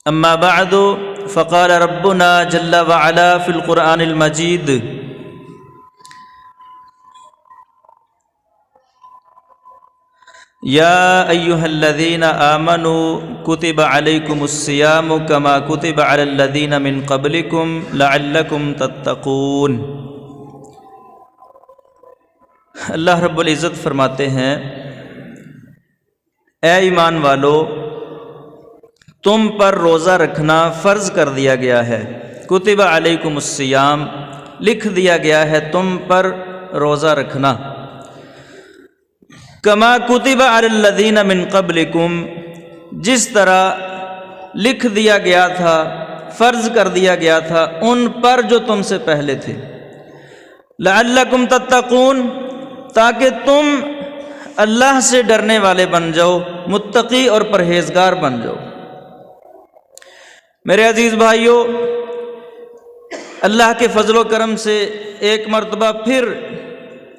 اما بعد فقال ربنا جل وعلا في القرآن المجيد یا ایہا الذین آمنوا کتب علیکم الصیام کما کتب علی الذین من قبلکم لعلکم تتقون۔ اللہ رب العزت فرماتے ہیں، اے ایمان والو، تم پر روزہ رکھنا فرض کر دیا گیا ہے۔ کتب علیکم الصیام، لکھ دیا گیا ہے تم پر روزہ رکھنا۔ کما کتب علی الذین من قبلکم، جس طرح لکھ دیا گیا تھا، فرض کر دیا گیا تھا ان پر جو تم سے پہلے تھے۔ لعلکم تتقون، تاکہ تم اللہ سے ڈرنے والے بن جاؤ، متقی اور پرہیزگار بن جاؤ۔ میرے عزیز بھائیوں، اللہ کے فضل و کرم سے ایک مرتبہ پھر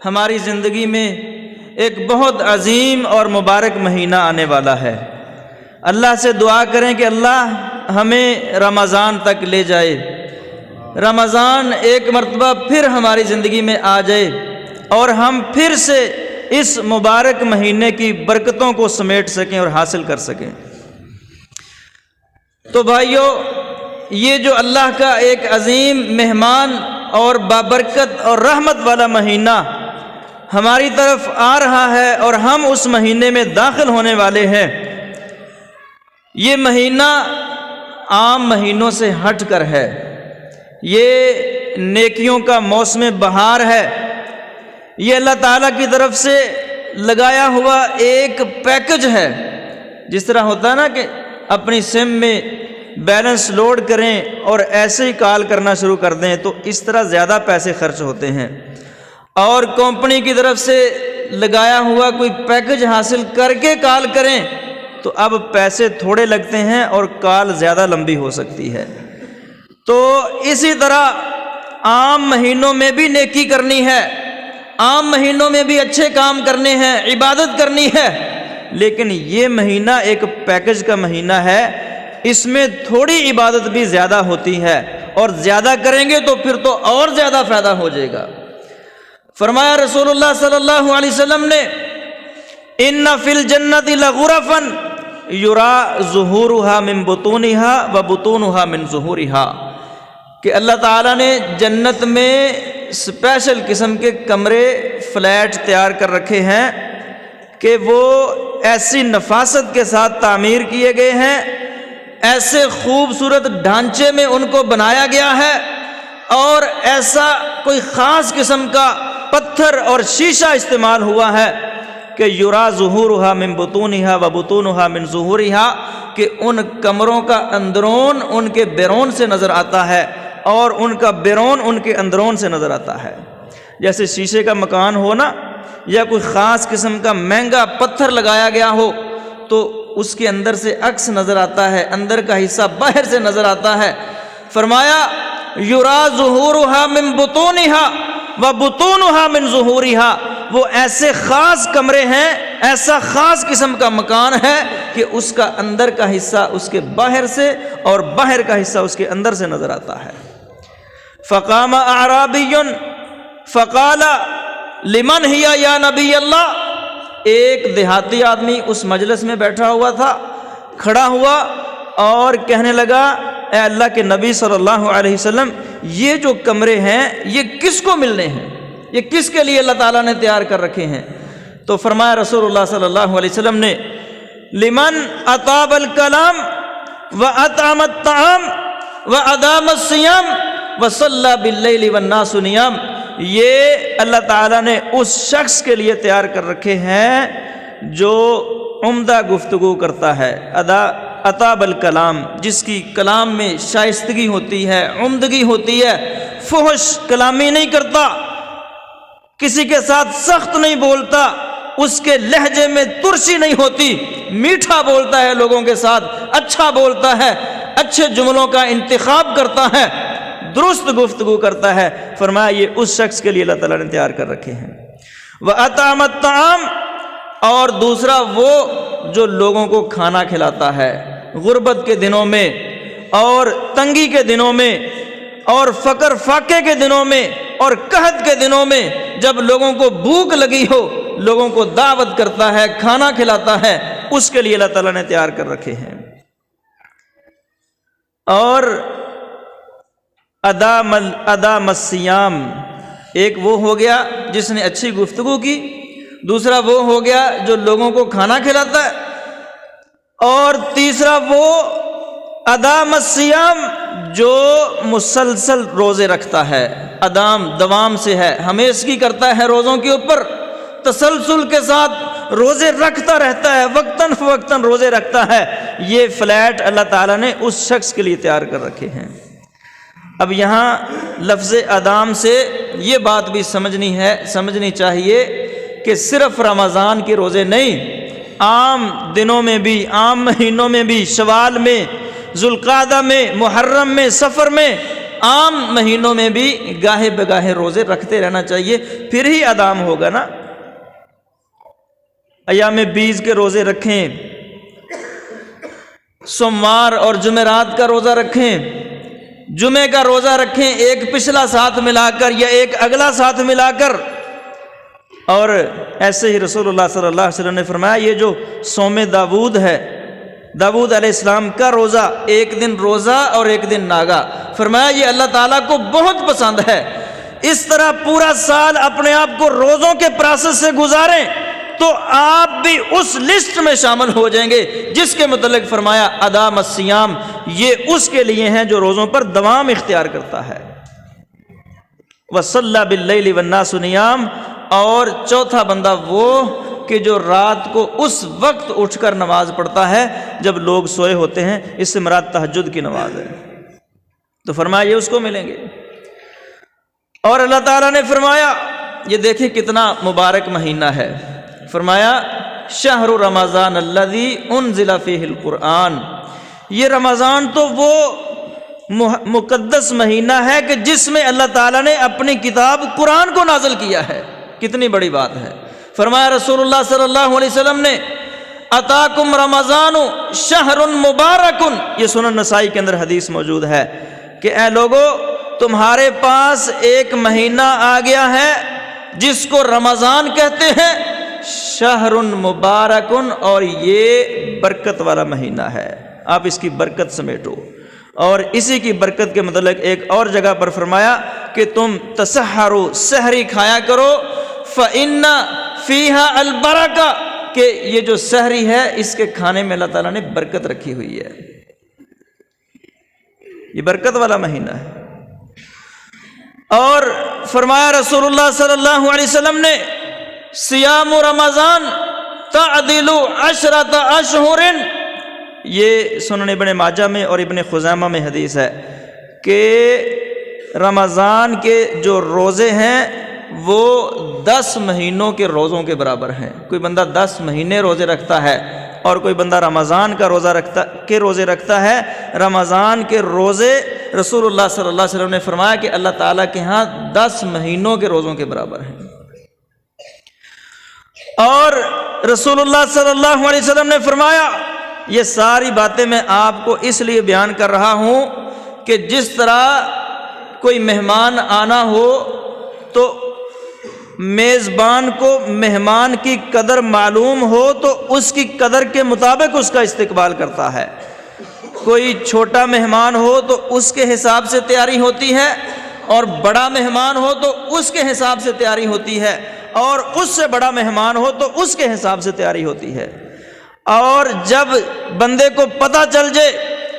ہماری زندگی میں ایک بہت عظیم اور مبارک مہینہ آنے والا ہے۔ اللہ سے دعا کریں کہ اللہ ہمیں رمضان تک لے جائے، رمضان ایک مرتبہ پھر ہماری زندگی میں آ جائے اور ہم پھر سے اس مبارک مہینے کی برکتوں کو سمیٹ سکیں اور حاصل کر سکیں۔ تو بھائیو، یہ جو اللہ کا ایک عظیم مہمان اور بابرکت اور رحمت والا مہینہ ہماری طرف آ رہا ہے اور ہم اس مہینے میں داخل ہونے والے ہیں، یہ مہینہ عام مہینوں سے ہٹ کر ہے۔ یہ نیکیوں کا موسم بہار ہے۔ یہ اللہ تعالیٰ کی طرف سے لگایا ہوا ایک پیکج ہے۔ جس طرح ہوتا ہے نا کہ اپنی سم میں بیلنس لوڈ کریں اور ایسے ہی کال کرنا شروع کر دیں تو اس طرح زیادہ پیسے خرچ ہوتے ہیں، اور کمپنی کی طرف سے لگایا ہوا کوئی پیکج حاصل کر کے کال کریں تو اب پیسے تھوڑے لگتے ہیں اور کال زیادہ لمبی ہو سکتی ہے۔ تو اسی طرح عام مہینوں میں بھی نیکی کرنی ہے، عام مہینوں میں بھی اچھے کام کرنے ہیں، عبادت کرنی ہے، لیکن یہ مہینہ ایک پیکج کا مہینہ ہے، اس میں تھوڑی عبادت بھی زیادہ ہوتی ہے، اور زیادہ کریں گے تو پھر تو اور زیادہ فائدہ ہو جائے گا۔ فرمایا رسول اللہ صلی اللہ علیہ وسلم نے، ان فی الجنۃ لغرفا یری ظہورها من بطونها وبطونها من ظہورها، کہ اللہ تعالیٰ نے جنت میں اسپیشل قسم کے کمرے، فلیٹ تیار کر رکھے ہیں کہ وہ ایسی نفاست کے ساتھ تعمیر کیے گئے ہیں، ایسے خوبصورت ڈھانچے میں ان کو بنایا گیا ہے، اور ایسا کوئی خاص قسم کا پتھر اور شیشہ استعمال ہوا ہے کہ یرا ظہورها من بطونها وبطونها من ظہورها، کہ ان کمروں کا اندرون ان کے بیرون سے نظر آتا ہے اور ان کا بیرون ان کے اندرون سے نظر آتا ہے۔ جیسے شیشے کا مکان ہو نا، یا کوئی خاص قسم کا مہنگا پتھر لگایا گیا ہو تو اس کے اندر سے عکس نظر آتا ہے، اندر کا حصہ باہر سے نظر آتا ہے۔ فرمایا یرا ظہورها من بطونها وبطونها من ظہورها، وہ ایسے خاص کمرے ہیں، ایسا خاص قسم کا مکان ہے کہ اس کا اندر کا حصہ اس کے باہر سے اور باہر کا حصہ اس کے اندر سے نظر آتا ہے۔ فقام اعرابی فقال لمن ہی یا نبی اللہ، ایک دیہاتی آدمی اس مجلس میں بیٹھا ہوا تھا، کھڑا ہوا اور کہنے لگا، اے اللہ کے نبی صلی اللہ علیہ وسلم، یہ جو کمرے ہیں یہ کس کو ملنے ہیں، یہ کس کے لیے اللہ تعالیٰ نے تیار کر رکھے ہیں؟ تو فرمایا رسول اللہ صلی اللہ علیہ وسلم نے، لمن اطاب الکلام واطعم الطعام وادام الصیام وصلی باللیل والناس نیام، یہ اللہ تعالیٰ نے اس شخص کے لیے تیار کر رکھے ہیں جو عمدہ گفتگو کرتا ہے، اطاب الکلام، جس کی کلام میں شائستگی ہوتی ہے، عمدگی ہوتی ہے، فحش کلامی نہیں کرتا، کسی کے ساتھ سخت نہیں بولتا، اس کے لہجے میں ترشی نہیں ہوتی، میٹھا بولتا ہے لوگوں کے ساتھ، اچھا بولتا ہے، اچھے جملوں کا انتخاب کرتا ہے، درست گفتگو کرتا ہے۔ فرمایا یہ اس شخص کے لیے اللہ تعالیٰ نے تیار کر رکھے ہیں۔ وَأَطْعَمَ الطَّعَامَ، اور دوسرا وہ جو لوگوں کو کھانا کھلاتا ہے، غربت کے دنوں میں اور تنگی کے دنوں میں اور فقر فاقے کے دنوں میں اور قحط کے دنوں میں جب لوگوں کو بھوک لگی ہو، لوگوں کو دعوت کرتا ہے، کھانا کھلاتا ہے، اس کے لیے اللہ تعالیٰ نے تیار کر رکھے ہیں۔ اور ادام الصیام، ایک وہ ہو گیا جس نے اچھی گفتگو کی، دوسرا وہ ہو گیا جو لوگوں کو کھانا کھلاتا ہے، اور تیسرا وہ ادام الصیام جو مسلسل روزے رکھتا ہے، ادام دوام سے ہے، ہمیشگی کرتا ہے روزوں کے اوپر، تسلسل کے ساتھ روزے رکھتا رہتا ہے، وقتاً فوقتاً روزے رکھتا ہے، یہ فلیٹ اللہ تعالیٰ نے اس شخص کے لیے تیار کر رکھے ہیں۔ اب یہاں لفظ ادام سے یہ بات بھی سمجھنی چاہیے کہ صرف رمضان کے روزے نہیں، عام دنوں میں بھی، عام مہینوں میں بھی، شوال میں، ذوالقعدہ میں، محرم میں، سفر میں، عام مہینوں میں بھی گاہے بگاہے روزے رکھتے رہنا چاہیے، پھر ہی ادام ہوگا نا۔ ایام بیز کے روزے رکھیں، سوموار اور جمعرات کا روزہ رکھیں، جمعے کا روزہ رکھیں، ایک پچھلا ساتھ ملا کر یا ایک اگلا ساتھ ملا کر۔ اور ایسے ہی رسول اللہ صلی اللہ علیہ وسلم نے فرمایا یہ جو صوم داود ہے، داود علیہ السلام کا روزہ، ایک دن روزہ اور ایک دن ناگا، فرمایا یہ اللہ تعالیٰ کو بہت پسند ہے۔ اس طرح پورا سال اپنے آپ کو روزوں کے پروسیس سے گزاریں تو آپ بھی اس لسٹ میں شامل ہو جائیں گے جس کے متعلق فرمایا ادام الصیام، یہ اس کے لیے ہیں جو روزوں پر دوام اختیار کرتا ہے۔ وَصَلَّى بِاللَّيْلِ وَالنَّاسُ نِيَامٌ، اور چوتھا بندہ وہ کہ جو رات کو اس وقت اٹھ کر نماز پڑھتا ہے جب لوگ سوئے ہوتے ہیں، اس سے مراد تہجد کی نماز ہے، تو فرمایا یہ اس کو ملیں گے۔ اور اللہ تعالیٰ نے فرمایا یہ دیکھیں کتنا مبارک مہینہ ہے، فرمایا شہر رمضان الذی انزل فیہ القرآن، یہ رمضان تو وہ مقدس مہینہ ہے کہ جس میں اللہ تعالیٰ نے اپنی کتاب قرآن کو نازل کیا ہے، کتنی بڑی بات ہے۔ فرمایا رسول اللہ صلی اللہ علیہ وسلم نے اتاکم رمضان شہر مبارک، یہ سنن نسائی کے اندر حدیث موجود ہے کہ اے لوگو تمہارے پاس ایک مہینہ آ گیا ہے جس کو رمضان کہتے ہیں، شہر مبارک، اور یہ برکت والا مہینہ ہے، آپ اس کی برکت سمیٹو۔ اور اسی کی برکت کے متعلق ایک اور جگہ پر فرمایا کہ تم تسحروا، سحری کھایا کرو، فإن فیہا البرکہ، کہ یہ جو سحری ہے اس کے کھانے میں اللہ تعالیٰ نے برکت رکھی ہوئی ہے، یہ برکت والا مہینہ ہے۔ اور فرمایا رسول اللہ صلی اللہ علیہ وسلم نے صیام رمضان تعدل 10 اشہر، یہ سنن ابن ماجہ میں اور ابن خزیمہ میں حدیث ہے کہ رمضان کے جو روزے ہیں وہ 10 مہینوں کے روزوں کے برابر ہیں۔ کوئی بندہ 10 مہینے روزے رکھتا ہے اور کوئی بندہ رمضان کا روزے رکھتا ہے، رمضان کے روزے رسول اللہ صلی اللہ علیہ وسلم نے فرمایا کہ اللہ تعالیٰ کے ہاں 10 مہینوں کے روزوں کے برابر ہیں۔ اور رسول اللہ صلی اللہ علیہ وسلم نے فرمایا، یہ ساری باتیں میں آپ کو اس لیے بیان کر رہا ہوں کہ جس طرح کوئی مہمان آنا ہو تو میزبان کو مہمان کی قدر معلوم ہو تو اس کی قدر کے مطابق اس کا استقبال کرتا ہے۔ کوئی چھوٹا مہمان ہو تو اس کے حساب سے تیاری ہوتی ہے، اور بڑا مہمان ہو تو اس کے حساب سے تیاری ہوتی ہے، اور اس سے بڑا مہمان ہو تو اس کے حساب سے تیاری ہوتی ہے۔ اور جب بندے کو پتہ چل جائے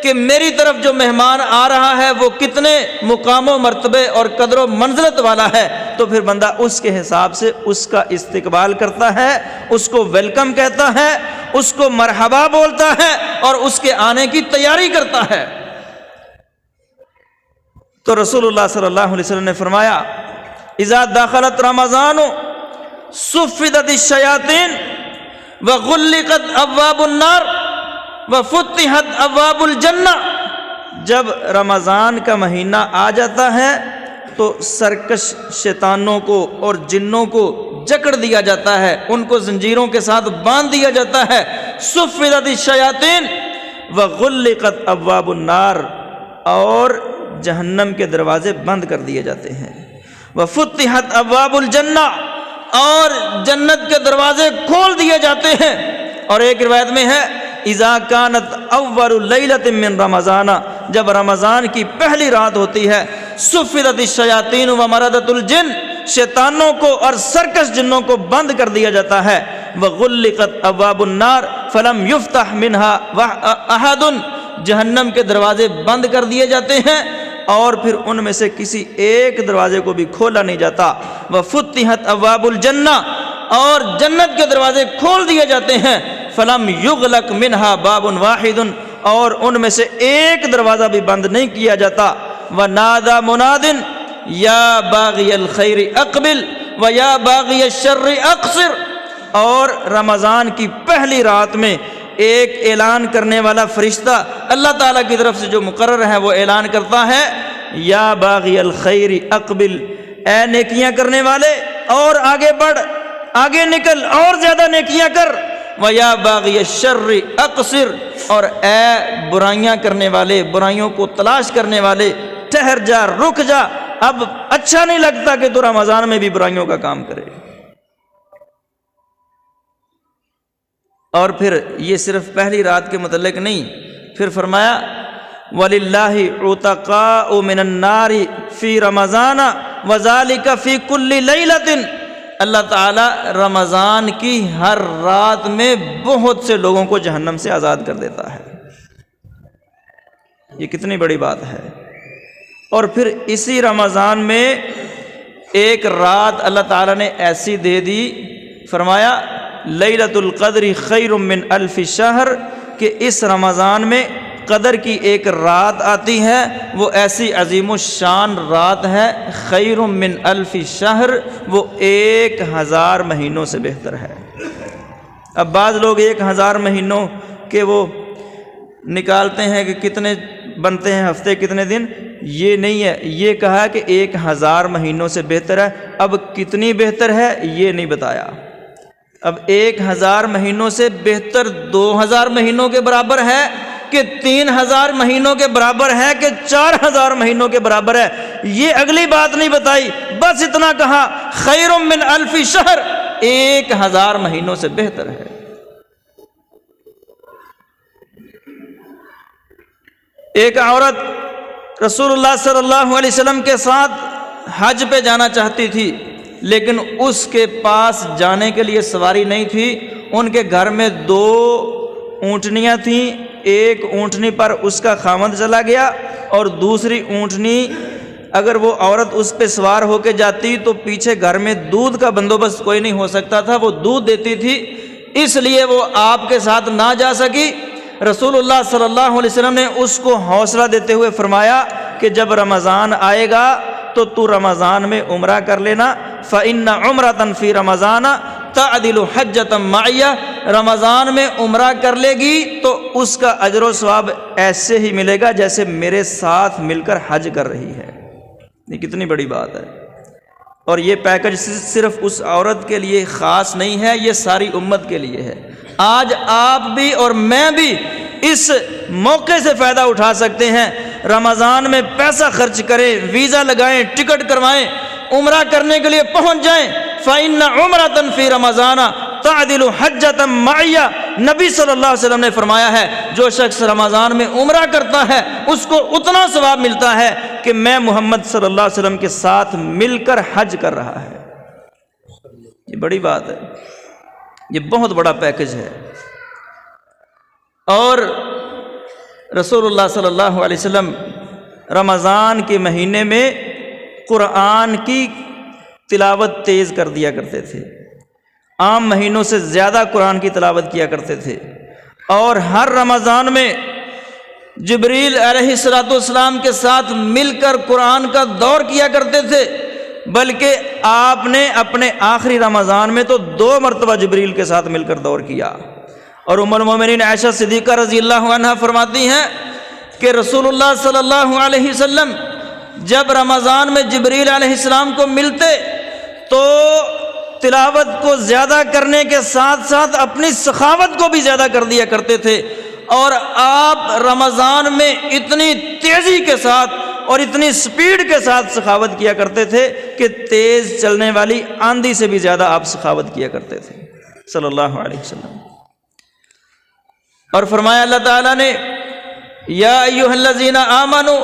کہ میری طرف جو مہمان آ رہا ہے وہ کتنے مقام و مرتبے اور قدر و منزلت والا ہے تو پھر بندہ اس کے حساب سے اس کا استقبال کرتا ہے، اس کو ویلکم کہتا ہے، اس کو مرحبا بولتا ہے اور اس کے آنے کی تیاری کرتا ہے۔ تو رسول اللہ صلی اللہ علیہ وسلم نے فرمایا اذا دخلت رمضان صفدت الشیاطین وغلقت ابواب النار وفتحت ابواب الجنہ، جب رمضان کا مہینہ آ جاتا ہے تو سرکش شیطانوں کو اور جنوں کو جکڑ دیا جاتا ہے، ان کو زنجیروں کے ساتھ باندھ دیا جاتا ہے۔ صفدت الشیاطین وغلقت ابواب النار، اور جہنم کے دروازے بند کر دیے جاتے ہیں۔ وفتحت ابواب الجنہ، اور جنت کے دروازے کھول دیے جاتے ہیں۔ اور ایک روایت میں ہے اذا کانت اول لیلۃ من رمضان، جب رمضان کی پہلی رات ہوتی ہے، صفدت الشیاطین ومردۃ الجن، شیطانوں کو اور سرکش جنوں کو بند کر دیا جاتا ہے۔ وغلقت ابواب النار فلم یفتح منها احد، جہنم کے دروازے بند کر دیے جاتے ہیں اور پھر ان میں سے کسی ایک دروازے کو بھی کھولا نہیں جاتا۔ وفتحت ابواب الجنہ، اور جنت کے دروازے کھول دیے جاتے ہیں۔ فلم یغلق منها باب واحد، اور ان میں سے ایک دروازہ بھی بند نہیں کیا جاتا۔ ونادى مناد یا باغی الخیر اقبل و یا باغی الشر اقصر، اور رمضان کی پہلی رات میں ایک اعلان کرنے والا فرشتہ اللہ تعالیٰ کی طرف سے جو مقرر ہے وہ اعلان کرتا ہے یا باغی الخیر اقبل، اے نیکیاں کرنے والے اور آگے بڑھ، آگے نکل اور زیادہ نیکیاں کر۔ وَيَا بَاغِيَ الشَّرِّ اقصر، اور اے برائیاں کرنے والے، برائیوں کو تلاش کرنے والے، ٹھہر جا، رک جا، اب اچھا نہیں لگتا کہ تو رمضان میں بھی برائیوں کا کام کرے۔ اور پھر یہ صرف پہلی رات کے متعلق نہیں، پھر فرمایا وَلِلَّهِ عُتَقَاءُ مِنَ النَّارِ فِي رَمَضَانَ وَذَلِكَ فِي كُلِّ لَيْلَةٍ، اللہ تعالیٰ رمضان کی ہر رات میں بہت سے لوگوں کو جہنم سے آزاد کر دیتا ہے۔ یہ کتنی بڑی بات ہے۔ اور پھر اسی رمضان میں ایک رات اللہ تعالیٰ نے ایسی دے دی، فرمایا لیلۃ القدر خیر من الف شہر، کہ اس رمضان میں قدر کی ایک رات آتی ہے، وہ ایسی عظیم الشان رات ہے، خیر من الف شہر، وہ 1000 مہینوں سے بہتر ہے۔ اب بعض لوگ 1000 مہینوں کے وہ نکالتے ہیں کہ کتنے بنتے ہیں ہفتے کتنے دن، یہ نہیں ہے، یہ کہا کہ 1000 مہینوں سے بہتر ہے۔ اب کتنی بہتر ہے یہ نہیں بتایا۔ اب 1000 مہینوں سے بہتر 2000 مہینوں کے برابر ہے کہ 3000 مہینوں کے برابر ہے کہ 4000 مہینوں کے برابر ہے، یہ اگلی بات نہیں بتائی، بس اتنا کہا خیر من الف شہر، 1000 مہینوں سے بہتر ہے۔ ایک عورت رسول اللہ صلی اللہ علیہ وسلم کے ساتھ حج پہ جانا چاہتی تھی، لیکن اس کے پاس جانے کے لیے سواری نہیں تھی۔ ان کے گھر میں 2 اونٹنیاں تھیں، ایک اونٹنی پر اس کا خاوند چلا گیا اور دوسری اونٹنی اگر وہ عورت اس پہ سوار ہو کے جاتی تو پیچھے گھر میں دودھ کا بندوبست کوئی نہیں ہو سکتا تھا، وہ دودھ دیتی تھی، اس لیے وہ آپ کے ساتھ نہ جا سکی۔ رسول اللہ صلی اللہ علیہ وسلم نے اس کو حوصلہ دیتے ہوئے فرمایا کہ جب رمضان آئے گا تو رمضان میں عمرہ کر لینا، فَإِنَّ عُمْرَةً فِي رَمَضَانَ تَعْدِلُ حَجَّةً مَعِيَّ، رمضان میں عمرہ کر لے گی تو اس کا اجر و ثواب ایسے ہی ملے گا جیسے میرے ساتھ مل کر حج کر رہی ہے۔ یہ کتنی بڑی بات ہے۔ اور یہ پیکج صرف اس عورت کے لیے خاص نہیں ہے، یہ ساری امت کے لیے ہے۔ آج آپ بھی اور میں بھی اس موقع سے فائدہ اٹھا سکتے ہیں، رمضان میں پیسہ خرچ کریں، ویزا لگائیں، ٹکٹ کروائیں، عمرہ کرنے کے لیے پہنچ جائیں۔ فَإِنَّ عُمْرَةً فِي رَمَضَانَ تَعْدِلُ حَجَّةً مَعِيَّ، نبی صلی اللہ علیہ وسلم نے فرمایا ہے جو شخص رمضان میں عمرہ کرتا ہے اس کو اتنا ثواب ملتا ہے کہ میں محمد صلی اللہ علیہ وسلم کے ساتھ مل کر حج کر رہا ہے۔ یہ بڑی بات ہے، یہ بہت بڑا پیکج ہے۔ اور رسول اللہ صلی اللہ علیہ وسلم رمضان کے مہینے میں قرآن کی تلاوت تیز کر دیا کرتے تھے، عام مہینوں سے زیادہ قرآن کی تلاوت کیا کرتے تھے، اور ہر رمضان میں جبریل علیہ السلام کے ساتھ مل کر قرآن کا دور کیا کرتے تھے، بلکہ آپ نے اپنے آخری رمضان میں تو 2 مرتبہ جبریل کے ساتھ مل کر دور کیا۔ اور ام المومنین عائشہ صدیقہ رضی اللہ عنہا فرماتی ہیں کہ رسول اللہ صلی اللہ علیہ وسلم جب رمضان میں جبریل علیہ السلام کو ملتے تو تلاوت کو زیادہ کرنے کے ساتھ ساتھ اپنی سخاوت کو بھی زیادہ کر دیا کرتے تھے، اور آپ رمضان میں اتنی تیزی کے ساتھ اور اتنی سپیڈ کے ساتھ سخاوت کیا کرتے تھے کہ تیز چلنے والی آندھی سے بھی زیادہ آپ سخاوت کیا کرتے تھے صلی اللہ علیہ وسلم۔ اور فرمایا اللہ تعالیٰ نے یا ایھا الذین آمنوا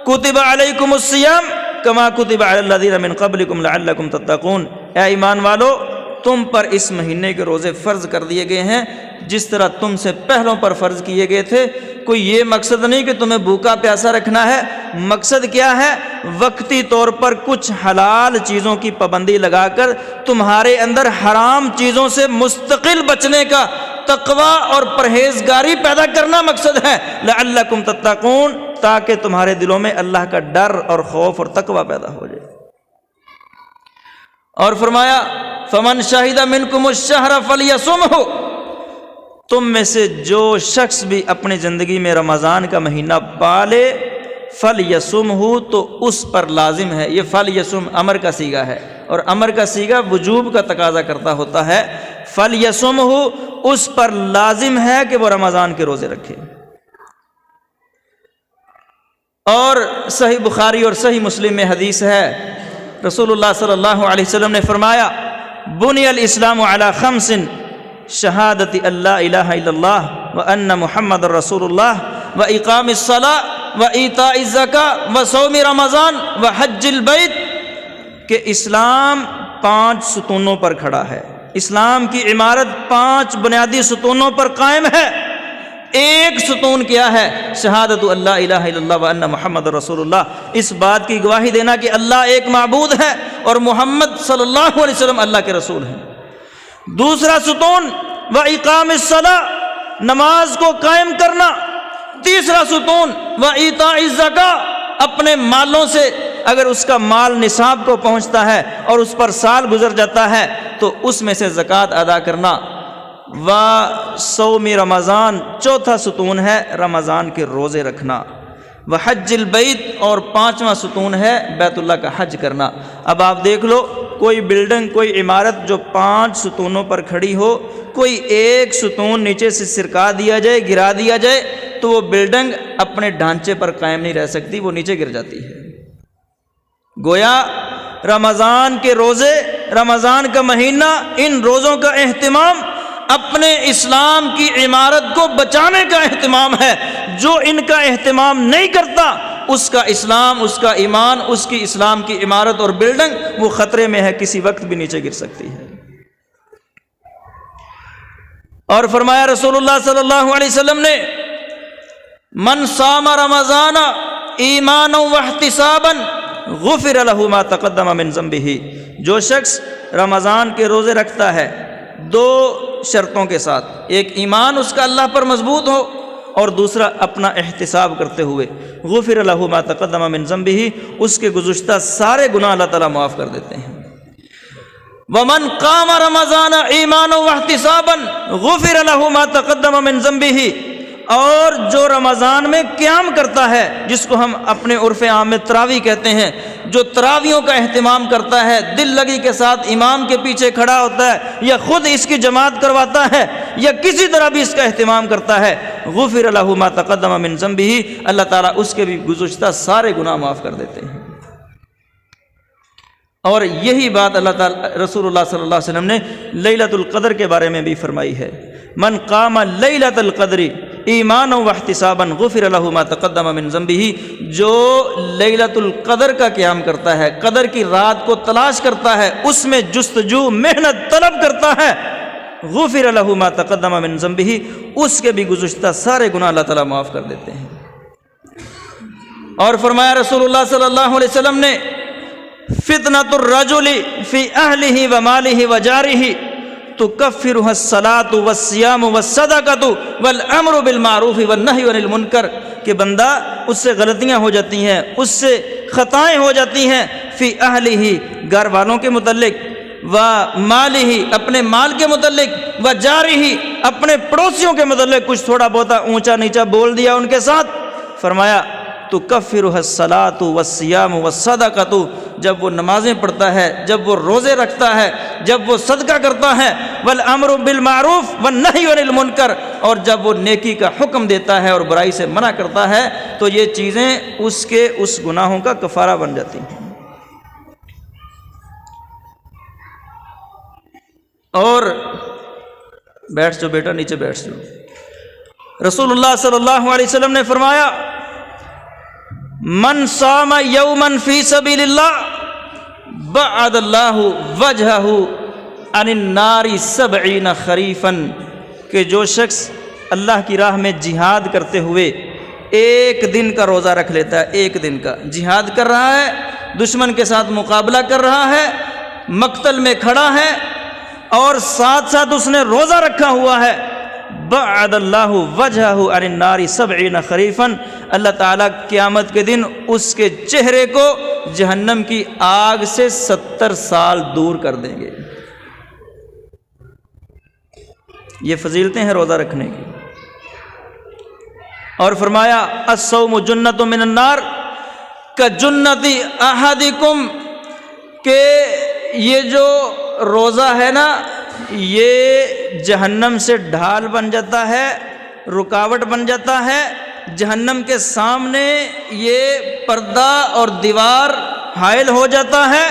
کتب علیکم الصیام کما کتب علی الذین من قبلکم لعلکم تتقون، اے ایمان والو تم پر اس مہینے کے روزے فرض کر دیے گئے ہیں جس طرح تم سے پہلوں پر فرض کیے گئے تھے۔ کوئی یہ مقصد نہیں کہ تمہیں بھوکا پیاسا رکھنا ہے، مقصد کیا ہے؟ وقتی طور پر کچھ حلال چیزوں کی پابندی لگا کر تمہارے اندر حرام چیزوں سے مستقل بچنے کا تقوی اور پرہیزگاری پیدا کرنا مقصد ہے، لعلکم تتقون، تاکہ تمہارے دلوں میں اللہ کا ڈر اور خوف اور تقوی پیدا ہو جائے۔ اور فرمایا فمن شہد منکم الشہر فلیصمہ، تم میں سے جو شخص بھی اپنی زندگی میں رمضان کا مہینہ پالے فلیصمہ، تو اس پر لازم ہے۔ یہ فلیصم امر کا صیغہ ہے، اور امر کا صیغہ وجوب کا تقاضا کرتا ہوتا ہے۔ فلیصمہ، اس پر لازم ہے کہ وہ رمضان کے روزے رکھے۔ اور صحیح بخاری اور صحیح مسلم میں حدیث ہے، رسول اللہ صلی اللہ علیہ وسلم نے فرمایا بنی الاسلام علی خمس، شہادت اللہ الہ الا اللہ وان محمد رسول اللہ واقام الصلاۃ وایتاء الزکاۃ وصوم رمضان وحج البیت، کہ اسلام 5 ستونوں پر کھڑا ہے۔ اسلام کی عمارت 5 بنیادی ستونوں پر قائم ہے۔ ایک ستون کیا ہے؟ شہادت اللہ الہ الا اللہ وان محمد رسول اللہ، اس بات کی گواہی دینا کہ اللہ ایک معبود ہے اور محمد صلی اللہ علیہ وسلم اللہ کے رسول ہیں۔ دوسرا ستون وَإِقَامِ الصَّلَاةِ، نماز کو قائم کرنا۔ تیسرا ستون وَإِيتَاءِ الزَّكَاةِ، اپنے مالوں سے اگر اس کا مال نصاب کو پہنچتا ہے اور اس پر سال گزر جاتا ہے تو اس میں سے زکوٰۃ ادا کرنا۔ وَصَوْمِ رمضان، چوتھا ستون ہے رمضان کے روزے رکھنا۔ وحج البیت، اور 5واں ستون ہے بیت اللہ کا حج کرنا۔ اب آپ دیکھ لو، کوئی بلڈنگ، کوئی عمارت جو 5 ستونوں پر کھڑی ہو، کوئی ایک ستون نیچے سے سرکا دیا جائے، گرا دیا جائے تو وہ بلڈنگ اپنے ڈھانچے پر قائم نہیں رہ سکتی، وہ نیچے گر جاتی ہے۔ گویا رمضان کے روزے، رمضان کا مہینہ، ان روزوں کا اہتمام اپنے اسلام کی عمارت کو بچانے کا اہتمام ہے۔ جو ان کا اہتمام نہیں کرتا، اس کا اسلام، اس کا ایمان، اس کی اسلام کی عمارت اور بلڈنگ وہ خطرے میں ہے، کسی وقت بھی نیچے گر سکتی ہے۔ اور فرمایا رسول اللہ صلی اللہ علیہ وسلم نے من صام رمضان ایمانا واحتسابا غفر له ما تقدم من ذنبه، جو شخص رمضان کے روزے رکھتا ہے 2 شرطوں کے ساتھ، ایک ایمان اس کا اللہ پر مضبوط ہو اور دوسرا اپنا احتساب کرتے ہوئے، غفر له ما تقدم من ذنبه، اس کے گزشتہ سارے گناہ اللہ تعالیٰ معاف کر دیتے ہیں۔ ومن قام رمضان ایمانا واحتسابا غفر له ما تقدم من ذنبه، اور جو رمضان میں قیام کرتا ہے، جس کو ہم اپنے عرف عام میں تراویح کہتے ہیں، جو تراویحوں کا اہتمام کرتا ہے، دل لگی کے ساتھ امام کے پیچھے کھڑا ہوتا ہے یا خود اس کی جماعت کرواتا ہے یا کسی طرح بھی اس کا اہتمام کرتا ہے، غفر له ما تقدم من ذنبه، اللہ تعالیٰ اس کے بھی گزشتہ سارے گناہ معاف کر دیتے ہیں۔ اور یہی بات اللہ تعالیٰ رسول اللہ صلی اللہ علیہ وسلم نے لیلۃ القدر کے بارے میں بھی فرمائی ہے، من قام لیلۃ القدر ایمانا واحتسابا غفر له ما تقدم من ذنبه، جو لیلۃ القدر کا قیام کرتا ہے، قدر کی رات کو تلاش کرتا ہے، اس میں جستجو محنت طلب کرتا ہے، غفر له ما تقدم من ذنبه، اس کے بھی گزشتہ سارے گناہ اللہ تعالیٰ معاف کر دیتے ہیں۔ اور فرمایا رسول اللہ صلی اللہ علیہ وسلم نے فتنۃ الرجل فی اہلہ ومالہ وجارہ تکفرها الصلاۃ والصیام والصدقۃ والامر بالمعروف والنہی عن المنکر، کہ بندہ اس سے غلطیاں ہو جاتی ہیں، اس سے خطائیں ہو جاتی ہیں، فی اہلہ، گھر والوں کے متعلق، و مالہ، اپنے مال کے متعلق، و جارہ، اپنے پڑوسیوں کے متعلق کچھ تھوڑا بہت اونچا نیچا بول دیا ان کے ساتھ، فرمایا تکفرها الصلاۃ والصیام والصدقۃ، جب وہ نمازیں پڑھتا ہے، جب وہ روزے رکھتا ہے، جب وہ صدقہ کرتا ہے، والامر بالمعروف والنہی عن المنکر، اور جب وہ نیکی کا حکم دیتا ہے اور برائی سے منع کرتا ہے تو یہ چیزیں اس گناہوں کا کفارہ بن جاتی ہیں۔ اور بیٹھ جاؤ بیٹا، نیچے بیٹھ جاؤ۔ رسول اللہ صلی اللہ علیہ وسلم نے فرمایا من صام یوما فی سبیل اللہ بعد اللہ وجہہ عن النار 70 خریفا، کہ جو شخص اللہ کی راہ میں جہاد کرتے ہوئے ایک دن کا روزہ رکھ لیتا ہے، ایک دن کا جہاد کر رہا ہے، دشمن کے ساتھ مقابلہ کر رہا ہے، مقتل میں کھڑا ہے اور ساتھ ساتھ اس نے روزہ رکھا ہوا ہے، بعد اللہ وجہہ عن النار 70 خریفا، اللہ تعالیٰ قیامت کے دن اس کے چہرے کو جہنم کی آگ سے 70 سال دور کر دیں گے۔ یہ فضیلتیں ہیں روزہ رکھنے کی۔ اور فرمایا الصوم جنۃ من النار کجنۃ احدکم، کہ یہ جو روزہ ہے نا یہ جہنم سے ڈھال بن جاتا ہے، رکاوٹ بن جاتا ہے، جہنم کے سامنے یہ پردہ اور دیوار حائل ہو جاتا ہے،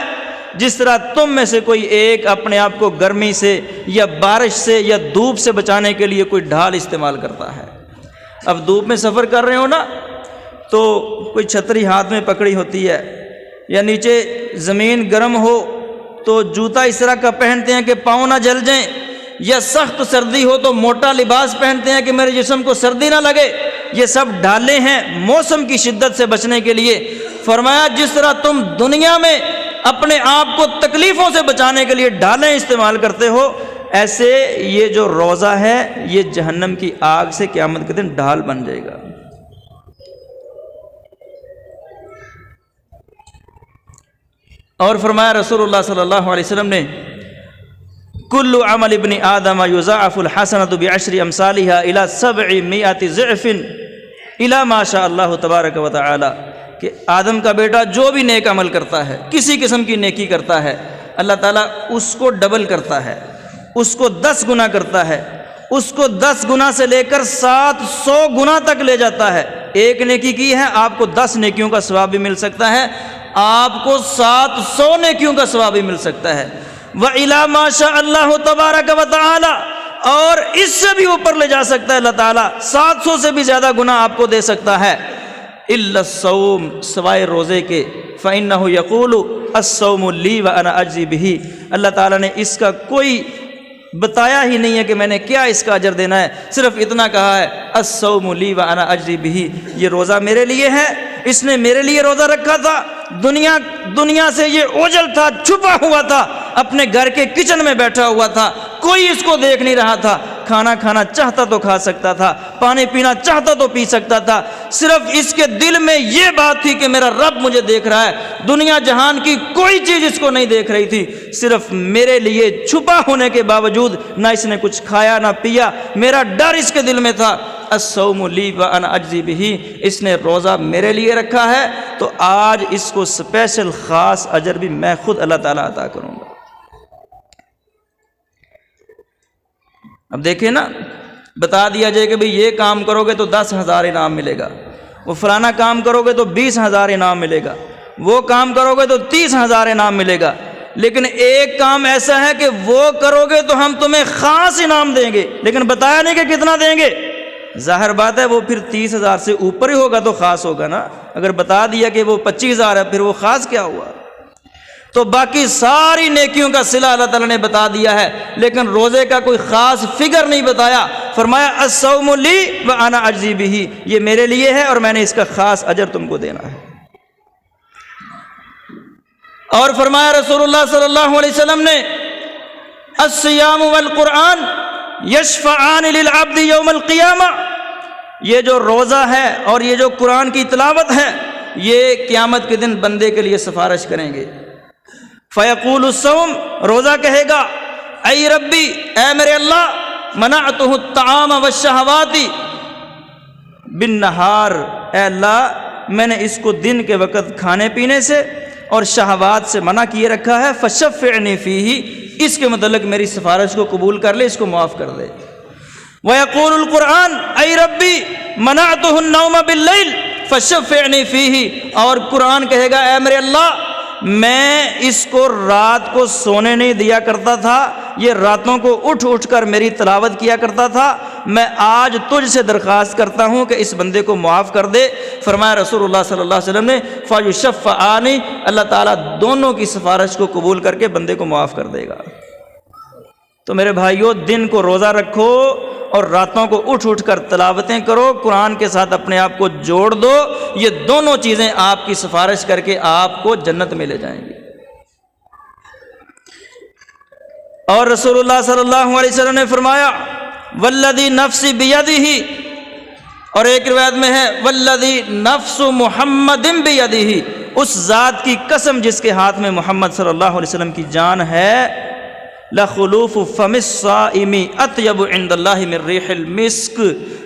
جس طرح تم میں سے کوئی ایک اپنے آپ کو گرمی سے یا بارش سے یا دھوپ سے بچانے کے لیے کوئی ڈھال استعمال کرتا ہے۔ اب دھوپ میں سفر کر رہے ہو نا تو کوئی چھتری ہاتھ میں پکڑی ہوتی ہے، یا نیچے زمین گرم ہو تو جوتا اس طرح کا پہنتے ہیں کہ پاؤں نہ جل جائیں، یا سخت سردی ہو تو موٹا لباس پہنتے ہیں کہ میرے جسم کو سردی نہ لگے۔ یہ سب ڈھالیں ہیں موسم کی شدت سے بچنے کے لیے۔ فرمایا جس طرح تم دنیا میں اپنے آپ کو تکلیفوں سے بچانے کے لیے ڈھالیں استعمال کرتے ہو، ایسے یہ جو روزہ ہے یہ جہنم کی آگ سے قیامت کے دن ڈھال بن جائے گا۔ اور فرمایا رسول اللہ صلی اللہ علیہ وسلم نے کل عمل ابن آدم یضاعف الحسنۃ بعشر امثالها الى 700 ضعف الى ما شاء اللہ تبارک و تعالی، کہ آدم کا بیٹا جو بھی نیک عمل کرتا ہے، کسی قسم کی نیکی کرتا ہے، اللہ تعالیٰ اس کو ڈبل کرتا ہے، اس کو 10 گنا کرتا ہے، اس کو 10 گنا سے لے کر 700 گنا تک لے جاتا ہے۔ ایک نیکی کی ہے آپ کو 10 نیکیوں کا ثواب بھی مل سکتا ہے، آپ کو 700 نیکیوں کا ثواب بھی مل سکتا ہے۔ وَإِلَى مَا شَاءَ اللَّهُ تَبَارَكَ وَتَعَالَى، اور اس سے بھی اوپر لے جا سکتا ہے اللہ تعالیٰ، 700 سے بھی زیادہ گناہ آپ کو دے سکتا ہے۔ إِلَّا الصَّوْمُ، سوائے روزے کے، فَإِنَّهُ يَقُولُ الصَّوْمُ لِي وَأَنَا أَجْزِي بِهِ، اللہ تعالیٰ نے اس کا کوئی بتایا ہی نہیں ہے کہ میں نے کیا اس کا اجر دینا ہے، صرف اتنا کہا ہے الصوم لی وانا اجزی بہ، یہ روزہ میرے لیے ہے، اس نے میرے لیے روزہ رکھا تھا، دنیا سے یہ اوجھل تھا، چھپا ہوا تھا، اپنے گھر کے کچن میں بیٹھا ہوا تھا، کوئی اس کو دیکھ نہیں رہا تھا، کھانا کھانا چاہتا تو کھا سکتا تھا، پانی پینا چاہتا تو پی سکتا تھا، صرف اس کے دل میں یہ بات تھی کہ میرا رب مجھے دیکھ رہا ہے، دنیا جہان کی کوئی چیز اس کو نہیں دیکھ رہی تھی، صرف میرے لیے چھپا ہونے کے باوجود نہ اس نے کچھ کھایا نہ پیا، میرا ڈر اس کے دل میں تھا، الصوم لی وانا اجزی بہ، اس نے روزہ میرے لیے رکھا ہے تو آج اس کو اسپیشل خاص اجر بھی میں خود اللہ تعالیٰ عطا کروں گا۔ اب دیکھیں نا، بتا دیا جائے کہ بھئی یہ کام کرو گے تو 10,000 انعام ملے گا، وہ فلانا کام کرو گے تو 20,000 انعام ملے گا، وہ کام کرو گے تو 30,000 انعام ملے گا، لیکن ایک کام ایسا ہے کہ وہ کرو گے تو ہم تمہیں خاص انعام دیں گے، لیکن بتایا نہیں کہ کتنا دیں گے۔ ظاہر بات ہے وہ پھر 30,000 سے اوپر ہی ہوگا تو خاص ہوگا نا، اگر بتا دیا کہ وہ 25,000 ہے پھر وہ خاص کیا ہوا؟ تو باقی ساری نیکیوں کا صلہ اللہ تعالیٰ نے بتا دیا ہے، لیکن روزے کا کوئی خاص فگر نہیں بتایا، فرمایا الصوم لی وانا اجزی بہ، یہ میرے لیے ہے اور میں نے اس کا خاص اجر تم کو دینا ہے۔ اور فرمایا رسول اللہ صلی اللہ علیہ وسلم نے الصیام والقرآن یشفعان للعبد یوم القیامہ، یہ جو روزہ ہے اور یہ جو قرآن کی تلاوت ہے یہ قیامت کے دن بندے کے لیے سفارش کریں گے۔ فیقول الصوم، روزہ کہے گا اے ربی، اے میرے اللہ، منعتہ الطعام والشہوات بالنہار، اے اللہ میں نے اس کو دن کے وقت کھانے پینے سے اور شہوات سے منع کیے رکھا ہے، فشفعنی فیہ، اس کے متعلق میری سفارش کو قبول کر لے، اس کو معاف کر دے۔ وَيَقُولُ الْقُرْآنُ اَيْ رَبِّي مَنَعْتُهُ النَّوْمَ بِاللَّيْلِ فَشَفِّعْنِي فِيهِ، اور قرآن کہے گا اے میرے اللہ میں اس کو رات کو سونے نہیں دیا کرتا تھا، یہ راتوں کو اٹھ اٹھ کر میری تلاوت کیا کرتا تھا، میں آج تجھ سے درخواست کرتا ہوں کہ اس بندے کو معاف کر دے۔ فرمایا رسول اللہ صلی اللہ علیہ وسلم نے فَيُشَفَّعَانِ، اللہ تعالیٰ دونوں کی سفارش کو قبول کر کے بندے کو معاف کر دے گا۔ تو میرے بھائیو، دن کو روزہ رکھو اور راتوں کو اٹھ اٹھ کر تلاوتیں کرو، قرآن کے ساتھ اپنے آپ کو جوڑ دو، یہ دونوں چیزیں آپ کی سفارش کر کے آپ کو جنت میں لے جائیں گی۔ اور رسول اللہ صلی اللہ علیہ وسلم نے فرمایا والذی نفسی بیدہ، اور ایک روایت میں ہے والذی نفس محمد بیدہ، اس ذات کی قسم جس کے ہاتھ میں محمد صلی اللہ علیہ وسلم کی جان ہے، لخلوف فم الصائم اطیب عند اللہ من ریح المسک،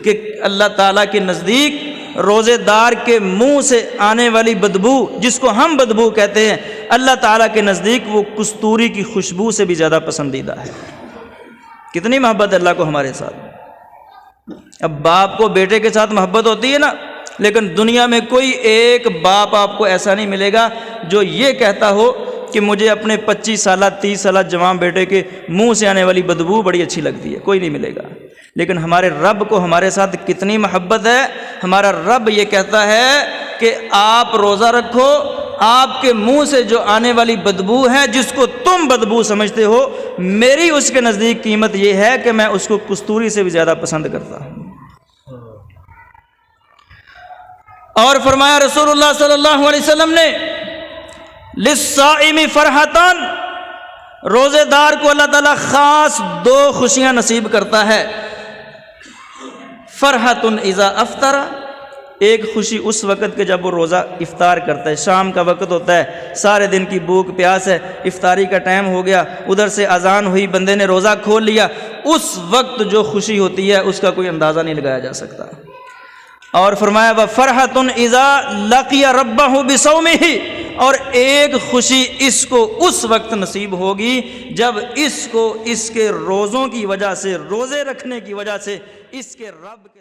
کہ اللہ تعالیٰ کے نزدیک روزے دار کے منہ سے آنے والی بدبو، جس کو ہم بدبو کہتے ہیں، اللہ تعالیٰ کے نزدیک وہ کستوری کی خوشبو سے بھی زیادہ پسندیدہ ہے۔ کتنی محبت ہے اللہ کو ہمارے ساتھ۔ اب باپ کو بیٹے کے ساتھ محبت ہوتی ہے نا، لیکن دنیا میں کوئی ایک باپ آپ کو ایسا نہیں ملے گا جو یہ کہتا ہو کہ مجھے اپنے 25 سالہ 30 سالہ جوان بیٹے کے منہ سے آنے والی بدبو بڑی اچھی لگتی ہے، کوئی نہیں ملے گا۔ لیکن ہمارے رب کو ہمارے ساتھ کتنی محبت ہے، ہمارا رب یہ کہتا ہے کہ آپ روزہ رکھو، آپ کے منہ سے جو آنے والی بدبو ہے جس کو تم بدبو سمجھتے ہو، میری اس کے نزدیک قیمت یہ ہے کہ میں اس کو کستوری سے بھی زیادہ پسند کرتا ہوں۔ اور فرمایا رسول اللہ صلی اللہ علیہ وسلم نے للصائم فرحتان، روزے دار کو اللہ تعالیٰ خاص 2 خوشیاں نصیب کرتا ہے۔ فرحت اذا افطر، ایک خوشی اس وقت کہ جب وہ روزہ افطار کرتا ہے، شام کا وقت ہوتا ہے، سارے دن کی بھوک پیاس ہے، افطاری کا ٹائم ہو گیا، ادھر سے اذان ہوئی، بندے نے روزہ کھول لیا، اس وقت جو خوشی ہوتی ہے اس کا کوئی اندازہ نہیں لگایا جا سکتا۔ اور فرمایا وَفَرْحَةٌ إِذَا لَقِيَ رَبَّهُ بِصَوْمِهِ، اور ایک خوشی اس کو اس وقت نصیب ہوگی جب اس کو اس کے روزوں کی وجہ سے، روزے رکھنے کی وجہ سے اس کے رب کے